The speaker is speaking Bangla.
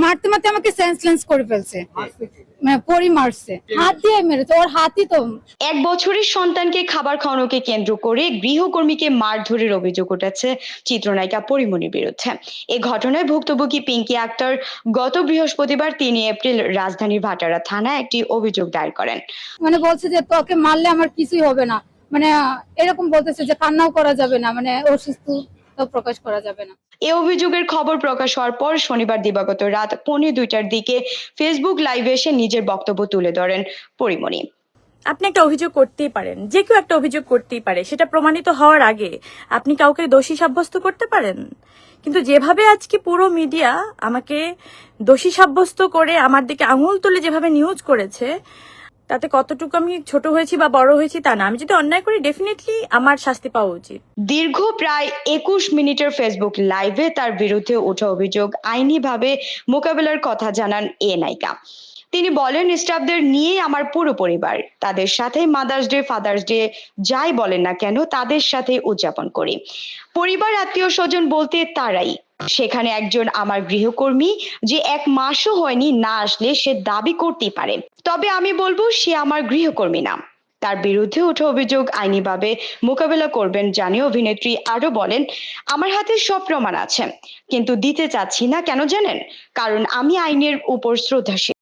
মারতে মারতে আমাকে সেন্সলেস করে ফেলছে, মানে পরি মারছে, হাত দিয়ে মেরেছে, ওর হাতই তো। 1 বছরের সন্তানকে খাবার খাওয়ানোকে কেন্দ্র করে গৃহকর্মীকে মারধরের অভিযোগ উঠেছে চিত্রনায়িকা পরিমণির বিরুদ্ধে। এ ঘটনায় ভুক্তভোগী পিঙ্কি আক্তার গত বৃহস্পতিবার 3 এপ্রিল রাজধানীর ভাটারা থানায় একটি অভিযোগ দায়ের করেন। মানে বলছে যে তোকে মারলে আমার কিছুই হবে না, মানে এরকম বলতেছে যে কান্নাও করা যাবে না, মানে অসুস্থ প্রকাশ করা যাবে না। এ অভিযোগের খবর প্রকাশ হওয়ার পর শনিবার দিবাগত রাত 1:45টার দিকে ফেসবুক লাইভে এসে নিজের বক্তব্য তুলে ধরেন পরিমণি। আপনি একটা অভিযোগ করতেই পারেন, যে কেউ একটা অভিযোগ করতেই পারে, সেটা প্রমাণিত হওয়ার আগে আপনি কাউকে দোষী সাব্যস্ত করতে পারেন। কিন্তু যেভাবে আজকে পুরো মিডিয়া আমাকে দোষী সাব্যস্ত করে আমার দিকে আঙুল তুলে যেভাবে নিউজ করেছে, তাতে কতটুকু আমি ছোট হয়েছি বা বড় হয়েছি তা না। আমি যদি অন্যায় করি ডেফিনেটলি আমার শাস্তি পাওয়া উচিত। দীর্ঘ প্রায় 21 মিনিটের ফেসবুক লাইভে তার বিরুদ্ধে ওঠা অভিযোগ আইনিভাবে মোকাবেলার কথা জানান এ নায়িকা। তিনি বলেন, স্টাফদের নিয়েই আমার পুরো পরিবার, তাদের সাথে মাদার্স ডে, ফাদার্স ডে যাই বলেন না কেন তাদের সাথে উদযাপন করি। পরিবার, আত্মীয় স্বজন বলতে তারাই। সেখানে একজন আমার গৃহকর্মী যে 1 মাসও হয়নি না আসলে সে দাবি করতেই পারে, তবে আমি বলবো সে আমার গৃহকর্মী না। তার বিরুদ্ধে ওঠা অভিযোগ আইনিভাবে মোকাবেলা করবেন জানিয়ে অভিনেত্রী আরো বলেন, আমার হাতে সব প্রমাণ আছে কিন্তু দিতে চাচ্ছি না, কেন জানেন? কারণ আমি আইনের উপর শ্রদ্ধাশীল।